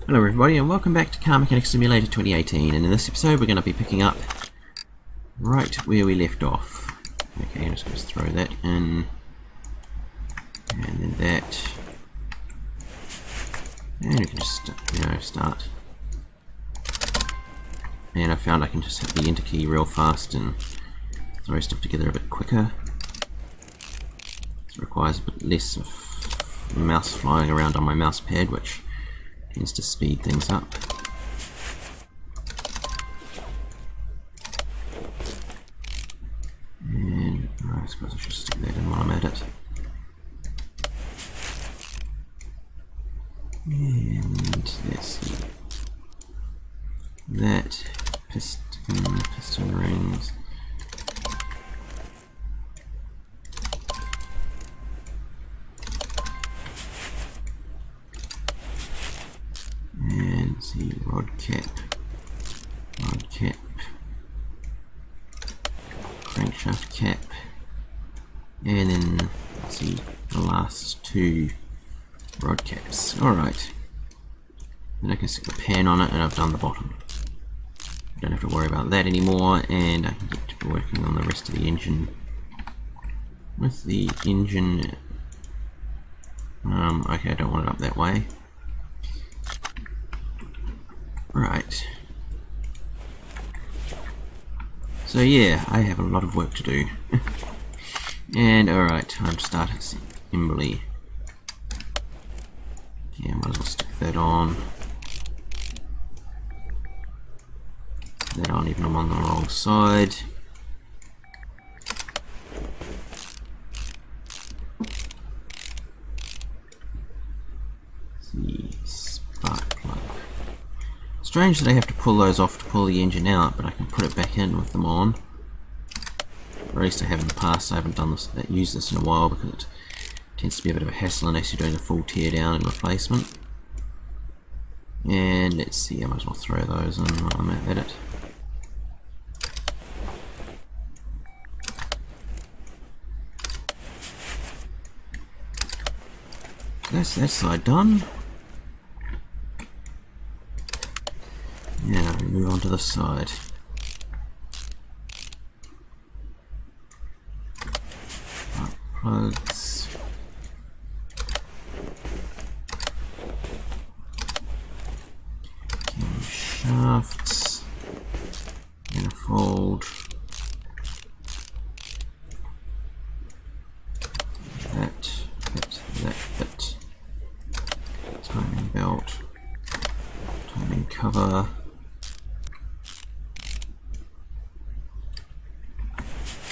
Hello everybody and welcome back to Car Mechanic Simulator 2018, and in this episode we're going to be picking up right where we left off. Okay, I'm just going to throw that in, and then that, and we can just start. And I found I can just hit the enter key real fast and throw stuff together a bit quicker. It requires a bit less of mouse flying around on my mouse pad, which tends to speed things up. And I suppose I should stick that in while I'm at it. And let's see. That piston rings. And see, rod cap, crankshaft cap, and then let's see the last two rod caps. Alright, then I can stick the pan on it and I've done the bottom. I don't have to worry about that anymore, and I can get to working on the rest of the engine. With the engine, okay, I don't want it up that way. Right. So yeah, I have a lot of work to do. And alright, time to start assembly. Yeah, might as well stick that on. Stick that on even I'm on the wrong side. See, spark plug. Strange that I have to pull those off to pull the engine out, but I can put it back in with them on. Or at least I have in the past. I haven't done this, used this in a while because it tends to be a bit of a hassle unless you're doing a full tear down and replacement. And let's see, I might as well throw those in while I'm at it. That's that side done. Now we move on to this side. Plugs. Shafts. Manifold. That bit. Timing belt. Timing cover.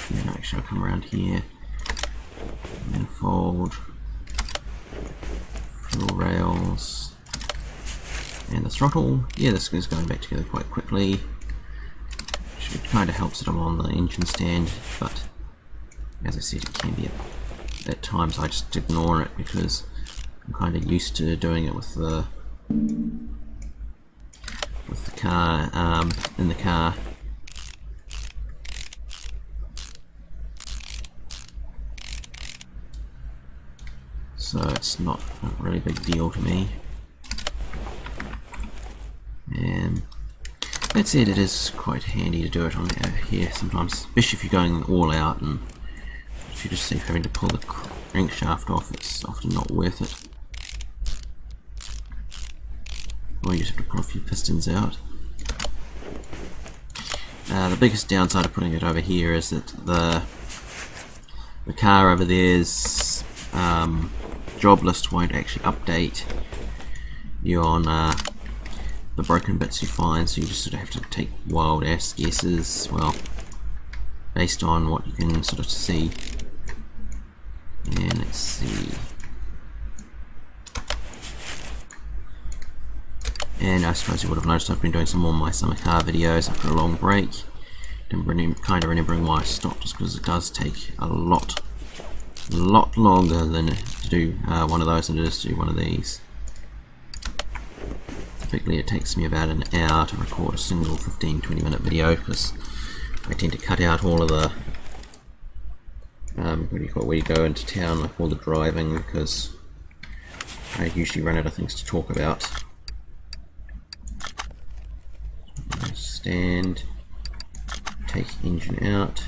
Then actually I'll come around here and fold fuel rails and the throttle. Yeah, this is going back together quite quickly, which kind of helps that I'm on the engine stand, but as I said, it can be at times I just ignore it because I'm kind of used to doing it with the car in the car. So it's not a really big deal to me. And that said, it is quite handy to do it on here sometimes, especially if you're going all out, and if you just see having to pull the crankshaft off, it's often not worth it. Or you just have to pull a few pistons out. The biggest downside of putting it over here is that the car over there's job list won't actually update you on the broken bits you find, so you just sort of have to take wild ass guesses, well, based on what you can sort of see. And let's see. And I suppose you would have noticed I've been doing some more of my summer car videos after a long break. Kind of remembering why I stopped, just because it does take a lot longer than to do one of those than it is to do one of these. Typically it takes me about an hour to record a single 15-20 minute video because I tend to cut out all of the where you go into town, like all the driving, because I usually run out of things to talk about. stand, take engine out,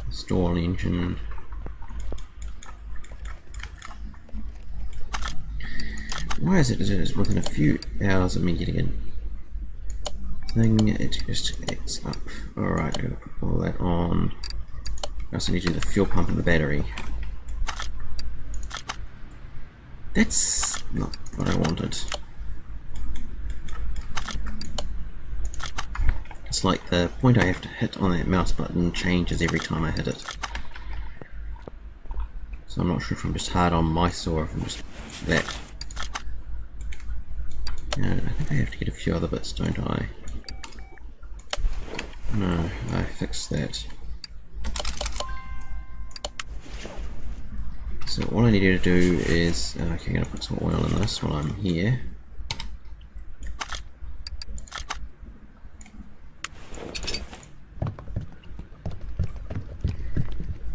install engine. Why is it that it's within a few hours of me getting a thing, it just acts up? Alright, I'm going to put all that on. I also need to do the fuel pump and the battery. That's not what I wanted. It's like the point I have to hit on that mouse button changes every time I hit it. So I'm not sure if I'm just hard on mice or if I'm just that. I think I have to get a few other bits, don't I? No, I fixed that. So all I need you to do is, okay, I'm going to put some oil in this while I'm here.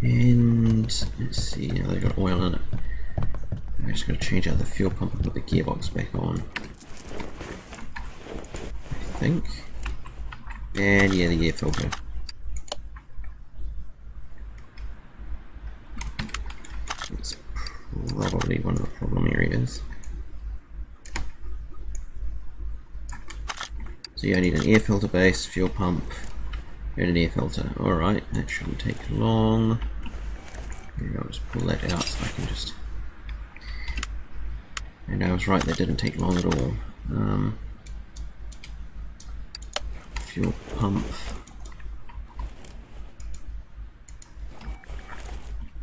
And let's see, now they've got oil in it. I'm just going to change out the fuel pump and put the gearbox back on. I think. And yeah, the air filter. It's probably one of the problem areas. So you need an air filter base, fuel pump, and an air filter. Alright, that shouldn't take long. Maybe I'll just pull that out so I can just... And I was right, that didn't take long at all. Fuel pump.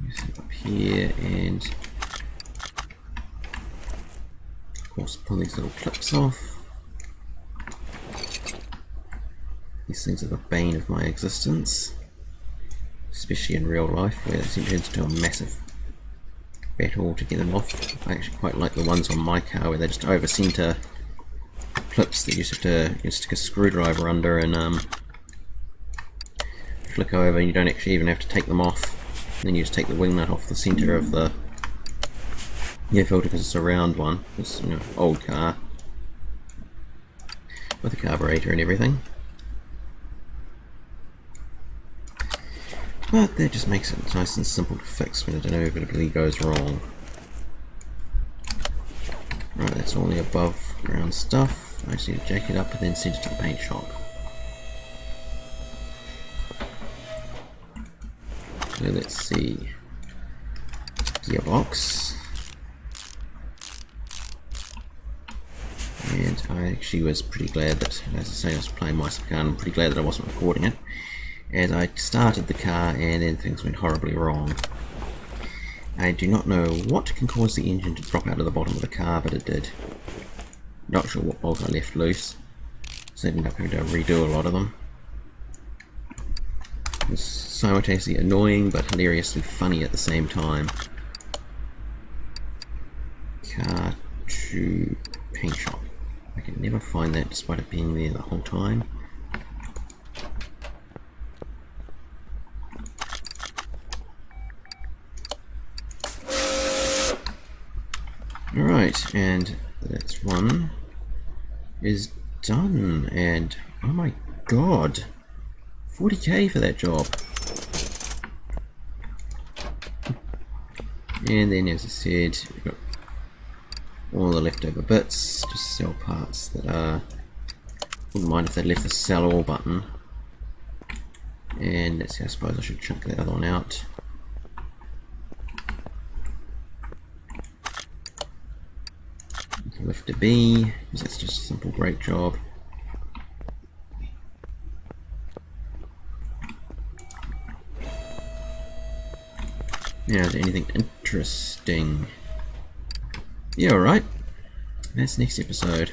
Use it up here, and of course pull these little clips off. These things are the bane of my existence, especially in real life where they seem to turn into a massive battle to get them off. I actually quite like the ones on my car where they just over center clips that you just have to stick a screwdriver under and flick over, and you don't actually even have to take them off. And then you just take the wing nut off the center of the air filter because it's a round one. It's an old car with a carburetor and everything. But that just makes it nice and simple to fix when it inevitably goes wrong. Right, that's all the above ground stuff. I just need to jack it up and then send it to the paint shop. So let's see. Gearbox. And I actually was pretty glad that, as I say, I was playing my car, and I'm pretty glad that I wasn't recording it. As I started the car and then things went horribly wrong. I do not know what can cause the engine to drop out of the bottom of the car, but it did. Not sure what bolt I left loose, so I ended up having to redo a lot of them. It was simultaneously annoying but hilariously funny at the same time. Car to paint shop. I can never find that despite it being there the whole time. Alright, and that's one is done, and oh my god, 40k for that job. And then, as I said, we've got all the leftover bits, just sell parts that are, wouldn't mind if they left the sell all button. And let's see, I suppose I should chunk that other one out. Lift a B, because that's just a simple brake job. Now, is there anything interesting? Yeah, alright. That's next episode.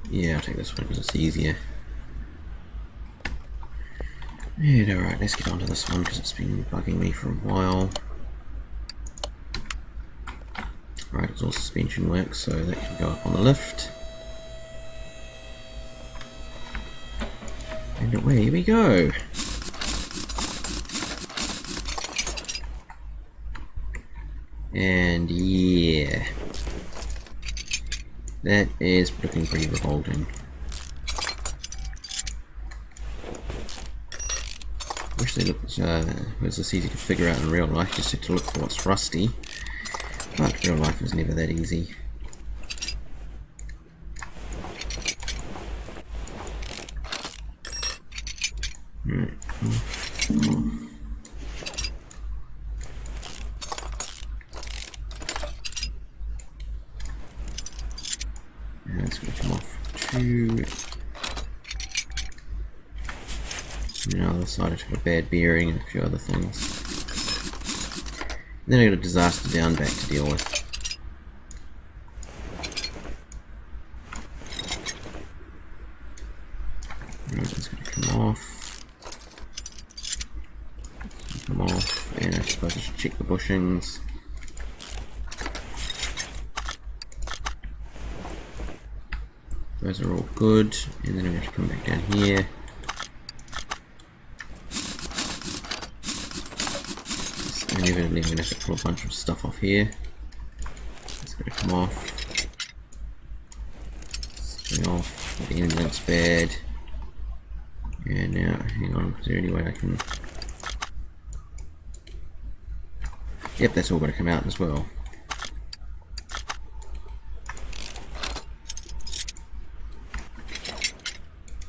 Yeah, I'll take this one because it's easier. Yeah, alright, let's get on to this one because it's been bugging me for a while. Right, it's all suspension work, so that can go up on the lift. And away we go! And yeah, that is looking pretty revolting. Wish they looked, it was this easy to figure out in real life, just had to look for what's rusty. But real life is never that easy. Right. And that's going to come off too. And on the other side I took a bad bearing and a few other things. And then I got a disaster down back to deal with. Right, that's going to come off. Come off, and I suppose I should check the bushings. Those are all good, and then I'm going to come back down here. And evidently I'm going to have to pull a bunch of stuff off here. It's going to come off. It's going off. The end link's bad. And now, hang on, is there any way I can... Yep, that's all going to come out as well.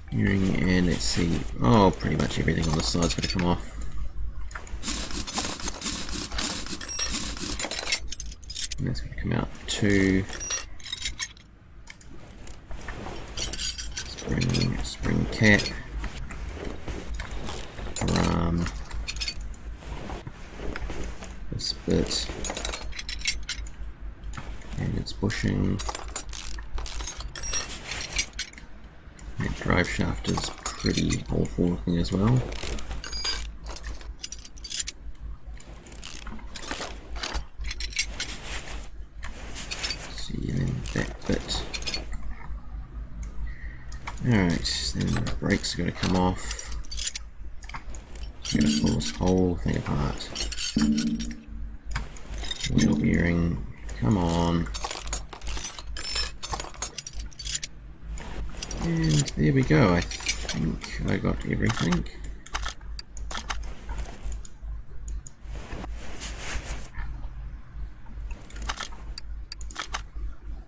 And let's see, oh, pretty much everything on the side's going to come off. And that's going to come out too. Spring cap. This bit. And its bushing. That drive shaft is pretty awful looking as well. See, then that bit. Alright, then the brakes are going to come off. Just going to pull this whole thing apart. Wheel bearing, come on. And there we go, I think I got everything.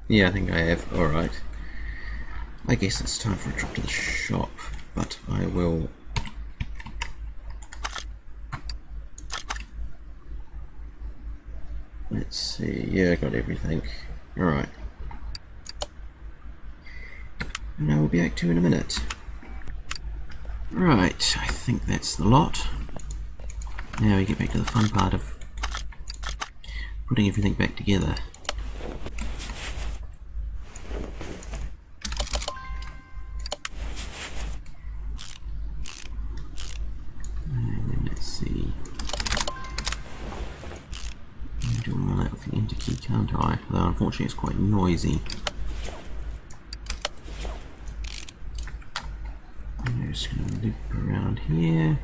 Yeah, I think I have. Alright. I guess it's time for a trip to the shop, but I will... Let's see, yeah, I got everything. Alright. And I will be back to you in a minute. Right, I think that's the lot. Now we get back to the fun part of putting everything back together. And then let's see. I'm doing all that with the enter key, can't I? Although unfortunately it's quite noisy. I'm just going to loop around here.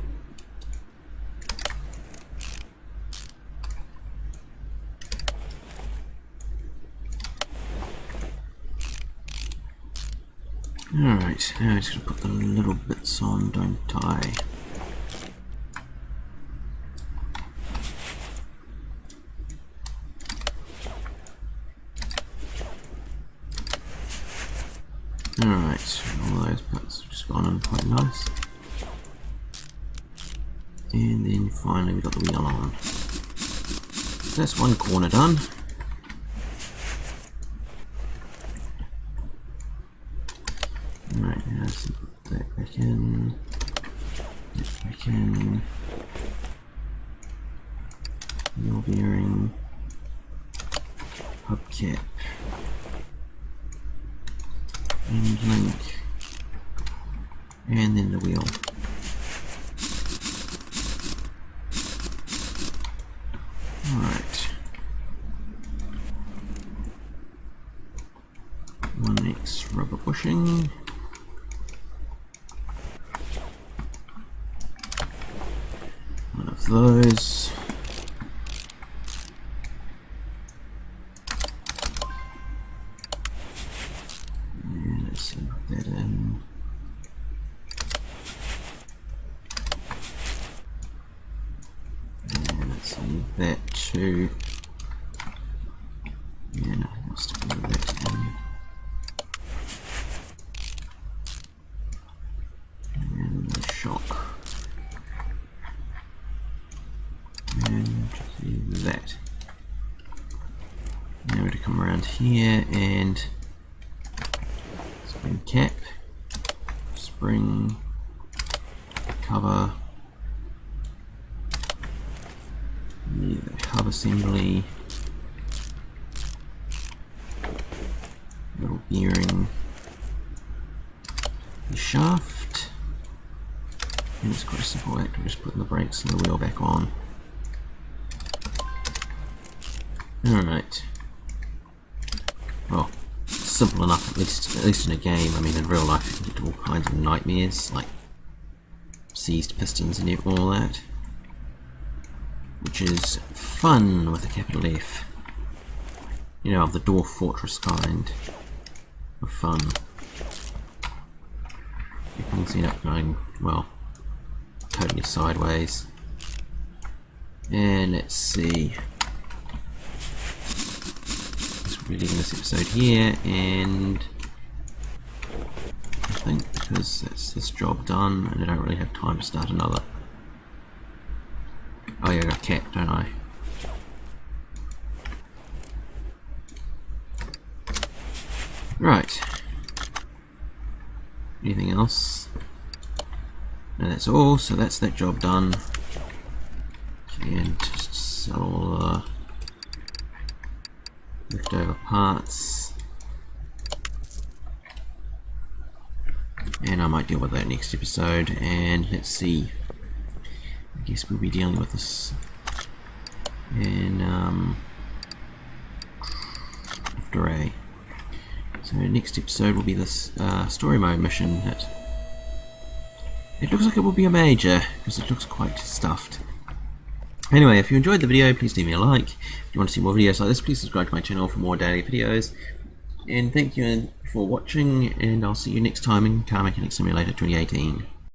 Alright, now I'm just going to put the little bits on, don't I? Alright, all those bits have just gone in quite nice. And then finally we got the wheel on. So that's one corner done. Alright, now let's put that back in. That back in. Wheel bearing. Hubcap. End link. And then the wheel. Alright. 1x rubber bushing. One of those. that too. Yeah, no, I'll stick with that in. And the shock. And that. Now we're to come around here and spring cap, spring, cover, the hub assembly, little bearing, the shaft, and it's quite a simple act of just putting the brakes and the wheel back on. Alright. Well, simple enough, at least in a game. I mean, in real life you can get to all kinds of nightmares, like seized pistons and all that, which is fun with a capital F. You know, of the Dwarf Fortress kind of fun. Things end up going, well, totally sideways. And let's see. We're leaving this episode here, and I think because that's this job done, and I don't really have time to start another. Oh yeah, I got a cat, don't I? Right. Anything else? No, that's all, so that's that job done. And just sell all the leftover parts, and I might deal with that next episode. And let's see, I guess we'll be dealing with this in after A. So next episode will be this story mode mission. It looks like it will be a major because it looks quite stuffed. Anyway, if you enjoyed the video, please leave me a like. If you want to see more videos like this, please subscribe to my channel for more daily videos. And thank you for watching, and I'll see you next time in Car Mechanic Simulator 2018.